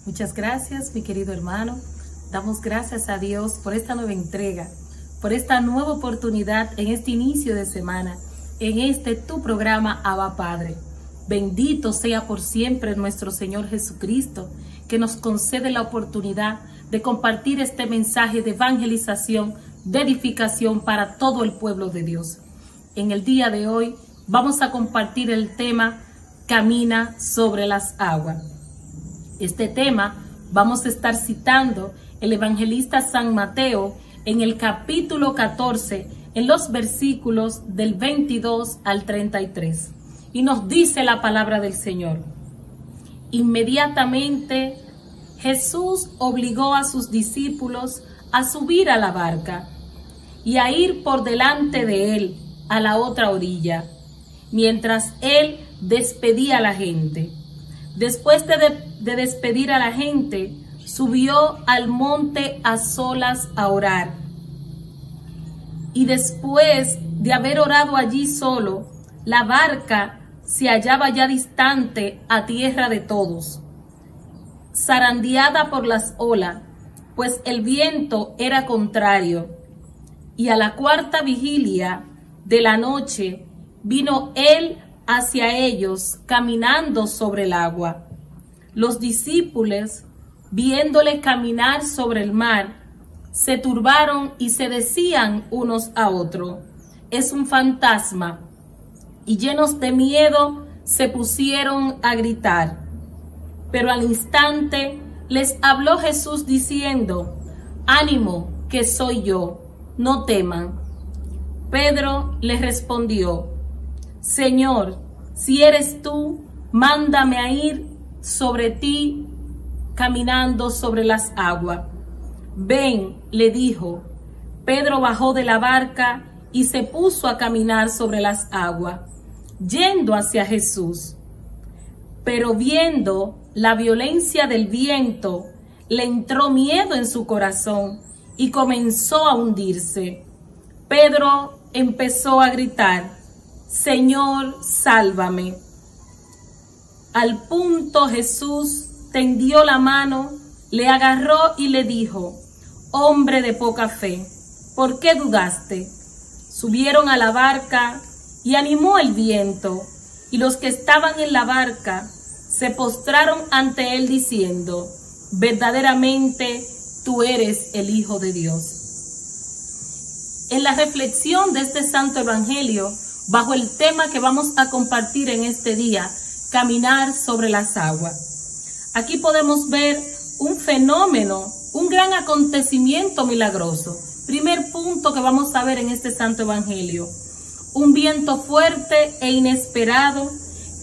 Muchas gracias, mi querido hermano. Damos gracias a Dios por esta nueva entrega, por esta nueva oportunidad en este inicio de semana, en este tu programa Abba Padre. Bendito sea por siempre nuestro Señor Jesucristo, que nos concede la oportunidad de compartir este mensaje de evangelización, de edificación para todo el pueblo de Dios. En el día de hoy vamos a compartir el tema Camina sobre las aguas. Este tema vamos a estar citando el evangelista San Mateo en el capítulo 14, en los versículos del 22 al 33. Y nos dice la palabra del Señor: inmediatamente Jesús obligó a sus discípulos a subir a la barca y a ir por delante de él a la otra orilla, mientras él despedía a la gente. Después de despedir a la gente, subió al monte a solas a orar. Y después de haber orado allí solo, la barca se hallaba ya distante a tierra de todos, zarandeada por las olas, pues el viento era contrario. Y a la cuarta vigilia de la noche vino él hacia ellos caminando sobre el agua. Los discípulos, viéndole caminar sobre el mar, se turbaron y se decían unos a otros: es un fantasma. Y llenos de miedo se pusieron a gritar. Pero al instante les habló Jesús diciendo: ánimo, que soy yo, no teman. Pedro le respondió: Señor, si eres tú, mándame a ir sobre ti caminando sobre las aguas. Ven, le dijo. Pedro bajó de la barca y se puso a caminar sobre las aguas, yendo hacia Jesús. Pero viendo la violencia del viento, le entró miedo en su corazón y comenzó a hundirse. Pedro empezó a gritar: Señor, sálvame. Al punto Jesús tendió la mano, le agarró y le dijo: hombre de poca fe, ¿por qué dudaste? Subieron a la barca y animó el viento, y los que estaban en la barca se postraron ante él diciendo: verdaderamente tú eres el Hijo de Dios. En la reflexión de este santo evangelio, bajo el tema que vamos a compartir en este día, caminar sobre las aguas, aquí podemos ver un fenómeno, un gran acontecimiento milagroso. Primer punto que vamos a ver en este santo evangelio: un viento fuerte e inesperado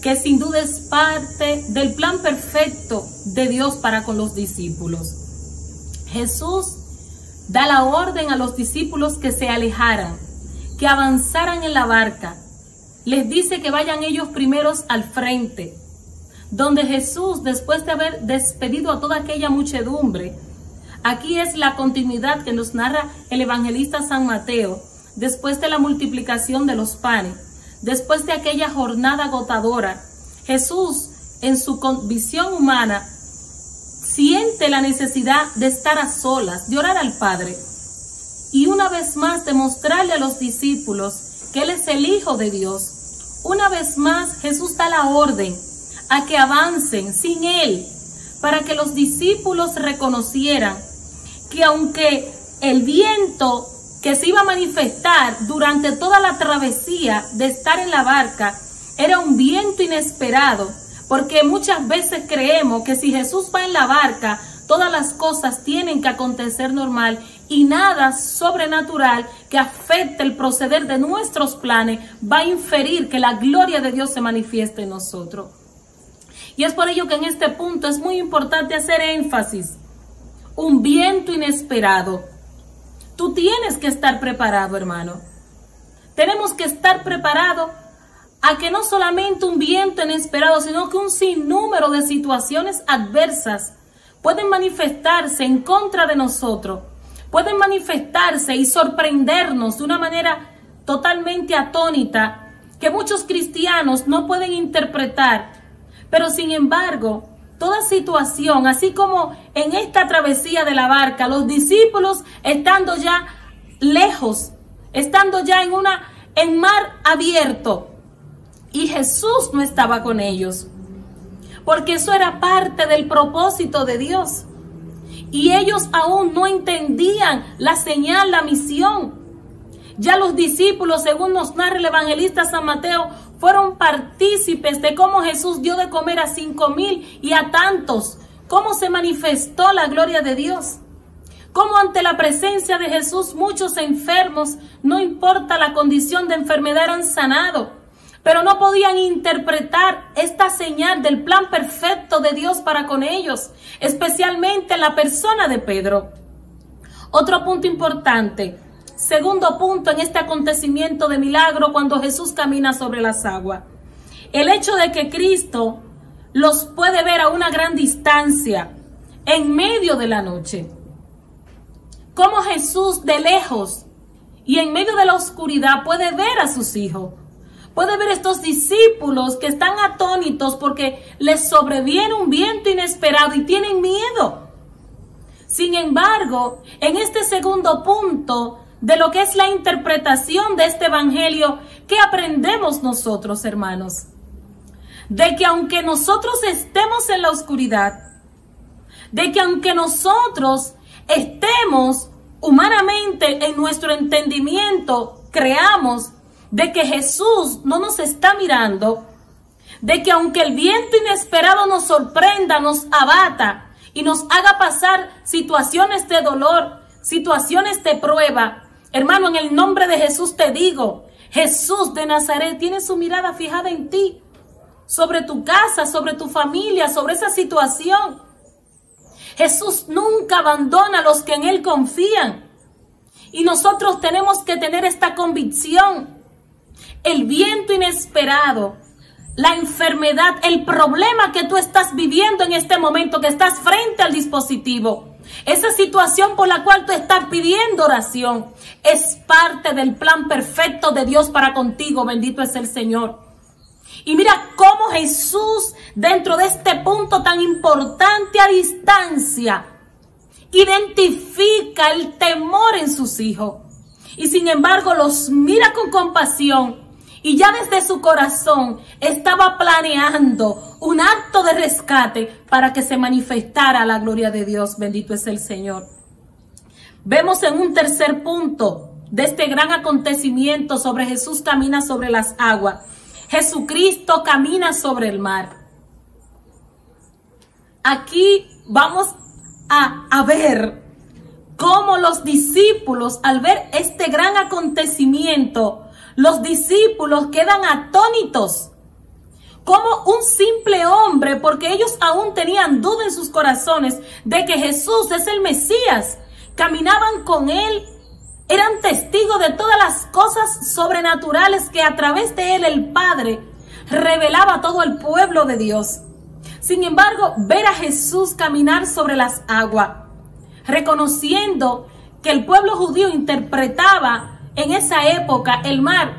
que sin duda es parte del plan perfecto de Dios para con los discípulos. Jesús da la orden a los discípulos que se alejaran, que avanzaran en la barca. Les dice que vayan ellos primeros al frente, donde Jesús, después de haber despedido a toda aquella muchedumbre, aquí es la continuidad que nos narra el evangelista San Mateo, después de la multiplicación de los panes, después de aquella jornada agotadora, Jesús, en su visión humana, siente la necesidad de estar a solas, de orar al Padre, y una vez más demostrarle a los discípulos que Él es el Hijo de Dios. Una vez más Jesús da la orden a que avancen sin Él, para que los discípulos reconocieran que aunque el viento que se iba a manifestar durante toda la travesía de estar en la barca era un viento inesperado, porque muchas veces creemos que si Jesús va en la barca, todas las cosas tienen que acontecer normal y nada sobrenatural que afecte el proceder de nuestros planes va a inferir que la gloria de Dios se manifieste en nosotros. Y es por ello que en este punto es muy importante hacer énfasis: un viento inesperado. Tú tienes que estar preparado, hermano. Tenemos que estar preparados a que no solamente un viento inesperado, sino que un sinnúmero de situaciones adversas pueden manifestarse en contra de nosotros, pueden manifestarse y sorprendernos de una manera totalmente atónita que muchos cristianos no pueden interpretar. Pero sin embargo, toda situación, así como en esta travesía de la barca, los discípulos estando ya lejos, estando ya en mar abierto, y Jesús no estaba con ellos, porque eso era parte del propósito de Dios. Y ellos aún no entendían la señal, la misión. Ya los discípulos, según nos narra el evangelista San Mateo, fueron partícipes de cómo Jesús dio de comer a 5,000 y a tantos, cómo se manifestó la gloria de Dios, cómo ante la presencia de Jesús muchos enfermos, no importa la condición de enfermedad, eran sanados, pero no podían interpretar esta señal del plan perfecto de Dios para con ellos, especialmente en la persona de Pedro. Otro punto importante, segundo punto en este acontecimiento de milagro cuando Jesús camina sobre las aguas. El hecho de que Cristo los puede ver a una gran distancia, en medio de la noche. Cómo Jesús de lejos y en medio de la oscuridad puede ver a sus hijos. Puede ver estos discípulos que están atónitos porque les sobreviene un viento inesperado y tienen miedo. Sin embargo, en este segundo punto de lo que es la interpretación de este evangelio, ¿qué aprendemos nosotros, hermanos? De que aunque nosotros estemos en la oscuridad, de que aunque nosotros estemos humanamente en nuestro entendimiento, creamos de que Jesús no nos está mirando, de que aunque el viento inesperado nos sorprenda, nos abata y nos haga pasar situaciones de dolor, situaciones de prueba, hermano, en el nombre de Jesús te digo, Jesús de Nazaret tiene su mirada fijada en ti, sobre tu casa, sobre tu familia, sobre esa situación. Jesús nunca abandona a los que en Él confían. Y nosotros tenemos que tener esta convicción. El viento inesperado, la enfermedad, el problema que tú estás viviendo en este momento, que estás frente al dispositivo, esa situación por la cual tú estás pidiendo oración, es parte del plan perfecto de Dios para contigo. Bendito es el Señor. Y mira cómo Jesús, dentro de este punto tan importante a distancia, identifica el temor en sus hijos. Y sin embargo los mira con compasión. Y ya desde su corazón estaba planeando un acto de rescate para que se manifestara la gloria de Dios. Bendito es el Señor. Vemos en un tercer punto de este gran acontecimiento sobre Jesús camina sobre las aguas. Jesucristo camina sobre el mar. Aquí vamos a ver cómo los discípulos, al ver este gran acontecimiento, los discípulos quedan atónitos. Como un simple hombre, porque ellos aún tenían duda en sus corazones de que Jesús es el Mesías, caminaban con Él, eran testigos de todas las cosas sobrenaturales que a través de Él el Padre revelaba a todo el pueblo de Dios. Sin embargo, ver a Jesús caminar sobre las aguas, reconociendo que el pueblo judío interpretaba en esa época el mar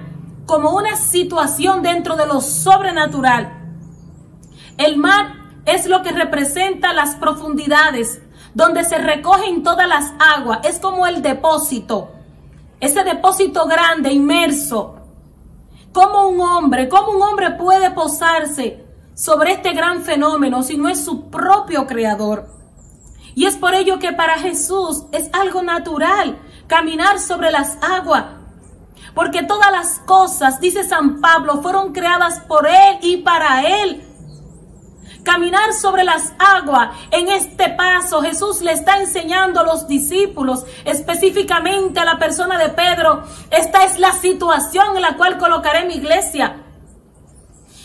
como una situación dentro de lo sobrenatural. El mar es lo que representa las profundidades, donde se recogen todas las aguas. Es como el depósito, ese depósito grande, inmerso. ¿Cómo un hombre puede posarse sobre este gran fenómeno si no es su propio creador? Y es por ello que para Jesús es algo natural caminar sobre las aguas, porque todas las cosas, dice San Pablo, fueron creadas por Él y para Él. Caminar sobre las aguas, en este paso Jesús le está enseñando a los discípulos, específicamente a la persona de Pedro, esta es la situación en la cual colocaré mi iglesia.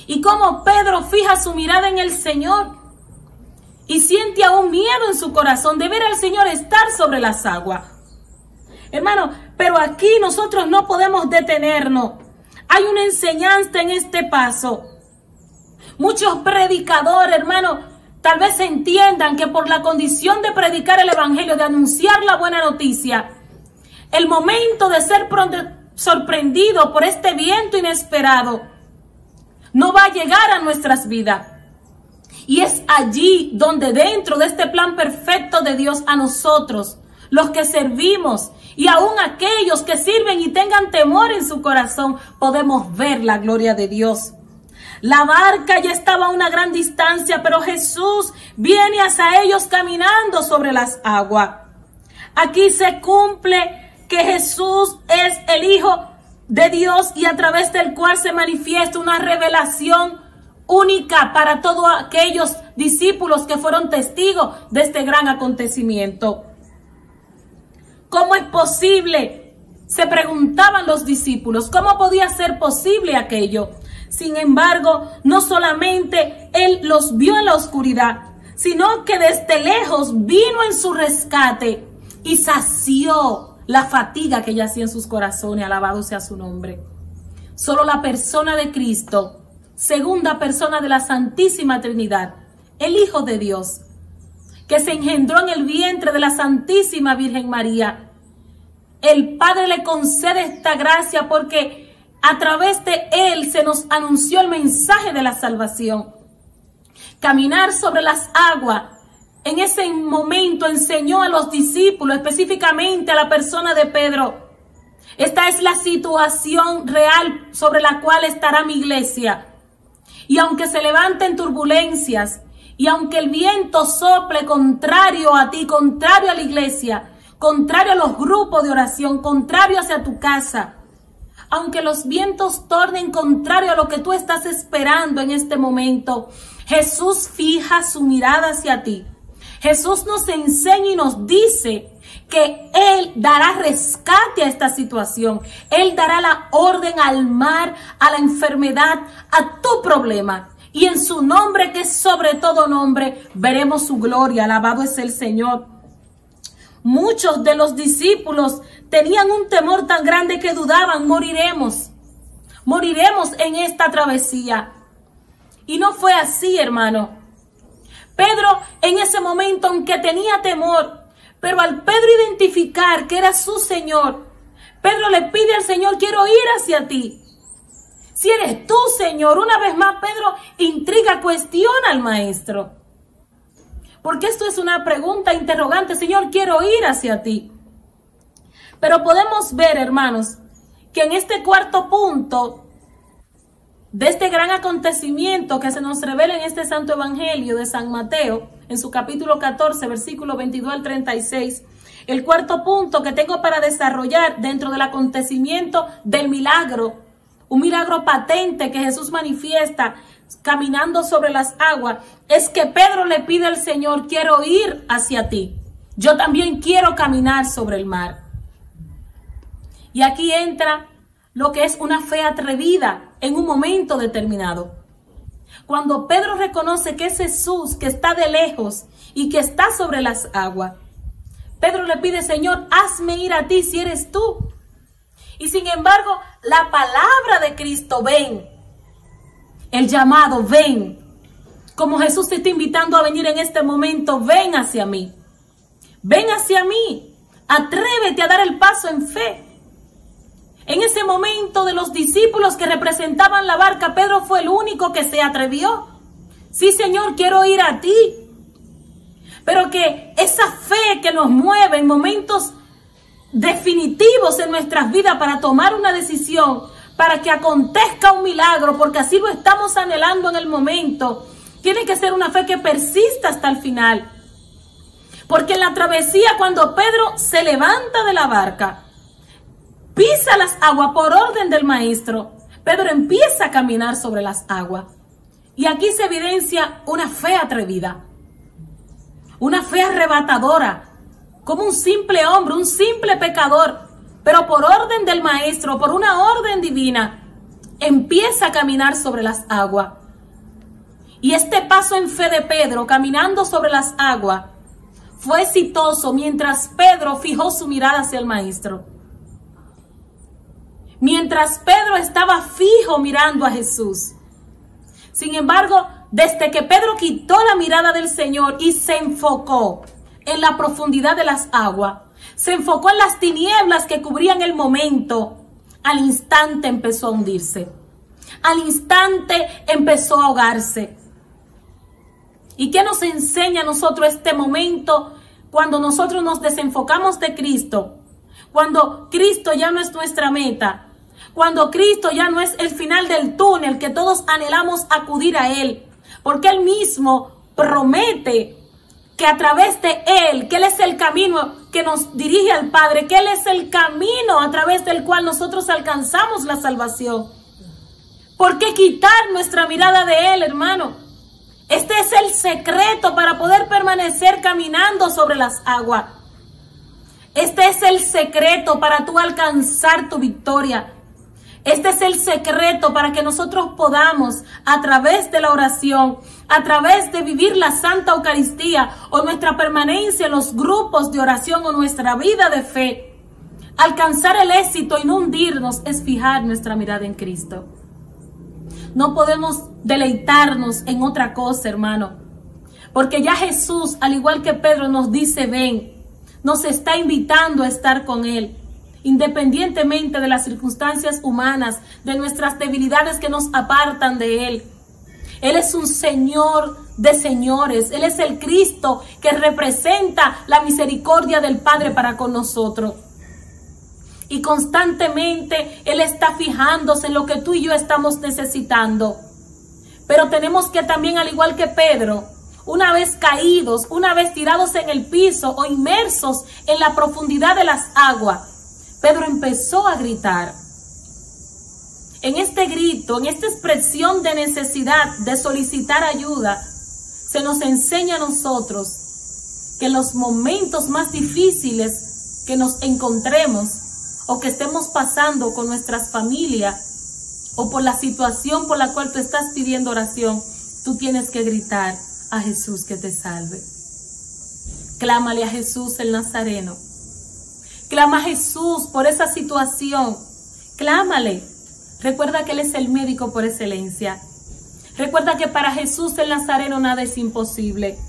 Y como Pedro fija su mirada en el Señor y siente aún miedo en su corazón de ver al Señor estar sobre las aguas. Hermano, pero aquí nosotros no podemos detenernos. Hay una enseñanza en este paso. Muchos predicadores, hermano, tal vez entiendan que por la condición de predicar el evangelio, de anunciar la buena noticia, el momento de ser sorprendido por este viento inesperado no va a llegar a nuestras vidas. Y es allí donde dentro de este plan perfecto de Dios a nosotros, los que servimos y aún aquellos que sirven y tengan temor en su corazón, podemos ver la gloria de Dios. La barca ya estaba a una gran distancia, pero Jesús viene hacia ellos caminando sobre las aguas. Aquí se cumple que Jesús es el Hijo de Dios y a través del cual se manifiesta una revelación única para todos aquellos discípulos que fueron testigos de este gran acontecimiento. ¿Cómo es posible? Se preguntaban los discípulos, ¿cómo podía ser posible aquello? Sin embargo, no solamente Él los vio en la oscuridad, sino que desde lejos vino en su rescate y sació la fatiga que yacía en sus corazones. Alabado sea su nombre. Solo la persona de Cristo, segunda persona de la Santísima Trinidad, el Hijo de Dios, que se engendró en el vientre de la Santísima Virgen María. El Padre le concede esta gracia porque a través de Él se nos anunció el mensaje de la salvación. Caminar sobre las aguas, en ese momento enseñó a los discípulos, específicamente a la persona de Pedro. Esta es la situación real sobre la cual estará mi iglesia. Y aunque se levanten turbulencias, y aunque el viento sople contrario a ti, contrario a la iglesia, contrario a los grupos de oración, contrario hacia tu casa, aunque los vientos tornen contrario a lo que tú estás esperando en este momento, Jesús fija su mirada hacia ti. Jesús nos enseña y nos dice que Él dará rescate a esta situación. Él dará la orden al mar, a la enfermedad, a tu problema. Y en su nombre, que es sobre todo nombre, veremos su gloria. Alabado es el Señor. Muchos de los discípulos tenían un temor tan grande que dudaban, moriremos en esta travesía. Y no fue así, hermano. Pedro en ese momento, aunque tenía temor, pero al Pedro identificar que era su Señor, Pedro le pide al Señor, quiero ir hacia ti. Si eres tú, Señor, una vez más Pedro intriga, cuestiona al maestro. Porque esto es una pregunta interrogante, Señor, quiero ir hacia ti. Pero podemos ver, hermanos, que en este cuarto punto de este gran acontecimiento que se nos revela en este Santo Evangelio de San Mateo, en su capítulo 14, versículo 22 al 36, el cuarto punto que tengo para desarrollar dentro del acontecimiento del milagro, un milagro patente que Jesús manifiesta caminando sobre las aguas, es que Pedro le pide al Señor, quiero ir hacia ti. Yo también quiero caminar sobre el mar. Y aquí entra lo que es una fe atrevida en un momento determinado. Cuando Pedro reconoce que es Jesús que está de lejos y que está sobre las aguas, Pedro le pide, Señor, hazme ir a ti si eres tú. Y sin embargo, la palabra de Cristo, ven, el llamado, ven, como Jesús te está invitando a venir en este momento, ven hacia mí, atrévete a dar el paso en fe. En ese momento de los discípulos que representaban la barca, Pedro fue el único que se atrevió. Sí, Señor, quiero ir a ti. Pero que esa fe que nos mueve en momentos definitivos en nuestras vidas para tomar una decisión, para que acontezca un milagro, porque así lo estamos anhelando en el momento, tiene que ser una fe que persista hasta el final. Porque en la travesía, cuando Pedro se levanta de la barca, pisa las aguas por orden del maestro, Pedro empieza a caminar sobre las aguas. Y aquí se evidencia una fe atrevida, una fe arrebatadora, como un simple hombre, un simple pecador, pero por orden del maestro, por una orden divina, empieza a caminar sobre las aguas. Y este paso en fe de Pedro, caminando sobre las aguas, fue exitoso mientras Pedro fijó su mirada hacia el maestro. Mientras Pedro estaba fijo mirando a Jesús. Sin embargo, desde que Pedro quitó la mirada del Señor y se enfocó en la profundidad de las aguas, se enfocó en las tinieblas que cubrían el momento, al instante empezó a hundirse. Al instante empezó a ahogarse. ¿Y qué nos enseña a nosotros este momento cuando nosotros nos desenfocamos de Cristo? Cuando Cristo ya no es nuestra meta, cuando Cristo ya no es el final del túnel que todos anhelamos acudir a Él, porque Él mismo promete que a través de Él, que Él es el camino que nos dirige al Padre, que Él es el camino a través del cual nosotros alcanzamos la salvación. ¿Por qué quitar nuestra mirada de Él, hermano? Este es el secreto para poder permanecer caminando sobre las aguas. Este es el secreto para tú alcanzar tu victoria. Este es el secreto para que nosotros podamos, a través de la oración, a través de vivir la Santa Eucaristía o nuestra permanencia en los grupos de oración o nuestra vida de fe, alcanzar el éxito y no hundirnos, es fijar nuestra mirada en Cristo. No podemos deleitarnos en otra cosa, hermano, porque ya Jesús, al igual que Pedro, nos dice ven, nos está invitando a estar con Él. Independientemente de las circunstancias humanas, de nuestras debilidades que nos apartan de Él. Él es un Señor de señores. Él es el Cristo que representa la misericordia del Padre para con nosotros. Y constantemente Él está fijándose en lo que tú y yo estamos necesitando. Pero tenemos que también, al igual que Pedro, una vez caídos, una vez tirados en el piso o inmersos en la profundidad de las aguas, Pedro empezó a gritar. En este grito, en esta expresión de necesidad, de solicitar ayuda, se nos enseña a nosotros que en los momentos más difíciles que nos encontremos o que estemos pasando con nuestras familias o por la situación por la cual tú estás pidiendo oración, tú tienes que gritar a Jesús que te salve. Clámale a Jesús el Nazareno. Clama a Jesús por esa situación. Clámale. Recuerda que Él es el médico por excelencia. Recuerda que para Jesús el Nazareno nada es imposible.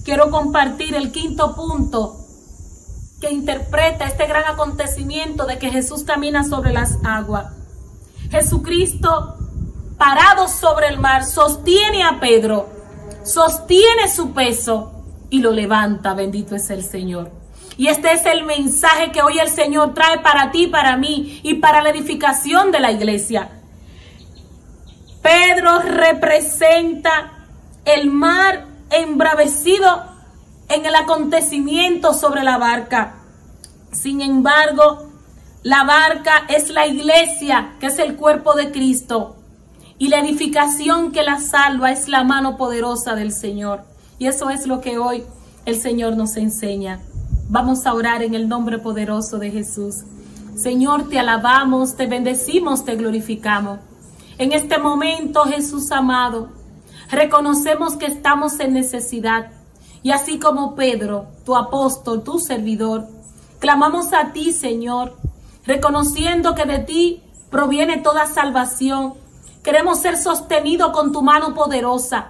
Quiero compartir el quinto punto que interpreta este gran acontecimiento de que Jesús camina sobre las aguas. Jesucristo, parado sobre el mar, sostiene a Pedro, sostiene su peso y lo levanta. Bendito es el Señor. Y este es el mensaje que hoy el Señor trae para ti, para mí y para la edificación de la iglesia. Pedro representa el mar embravecido en el acontecimiento sobre la barca. Sin embargo, la barca es la iglesia, que es el cuerpo de Cristo. Y la edificación que la salva es la mano poderosa del Señor. Y eso es lo que hoy el Señor nos enseña. Vamos a orar en el nombre poderoso de Jesús. Señor, te alabamos, te bendecimos, te glorificamos. En este momento, Jesús amado, reconocemos que estamos en necesidad. Y así como Pedro, tu apóstol, tu servidor, clamamos a ti, Señor, reconociendo que de ti proviene toda salvación. Queremos ser sostenidos con tu mano poderosa.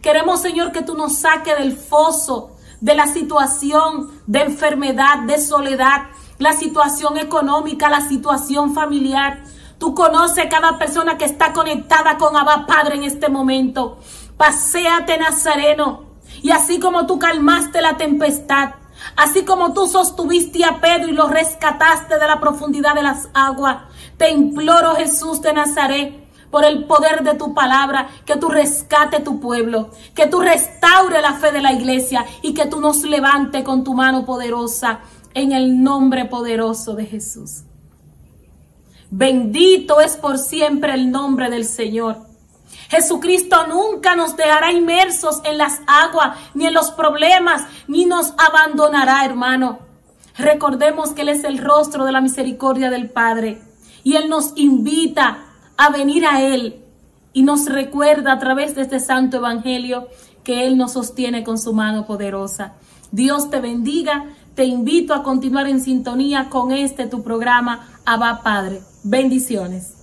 Queremos, Señor, que tú nos saques del foso, de la situación de enfermedad, de soledad, la situación económica, la situación familiar. Tú conoces cada persona que está conectada con Abba Padre en este momento. Paséate, Nazareno, y así como tú calmaste la tempestad, así como tú sostuviste a Pedro y lo rescataste de la profundidad de las aguas, te imploro, Jesús de Nazaret, por el poder de tu palabra, que tú rescate tu pueblo, que tú restaure la fe de la iglesia y que tú nos levante con tu mano poderosa en el nombre poderoso de Jesús. Bendito es por siempre el nombre del Señor. Jesucristo nunca nos dejará inmersos en las aguas, ni en los problemas, ni nos abandonará, hermano. Recordemos que Él es el rostro de la misericordia del Padre y Él nos invita a venir a Él y nos recuerda a través de este santo evangelio que Él nos sostiene con su mano poderosa. Dios te bendiga. Te invito a continuar en sintonía con este tu programa Abba Padre. Bendiciones.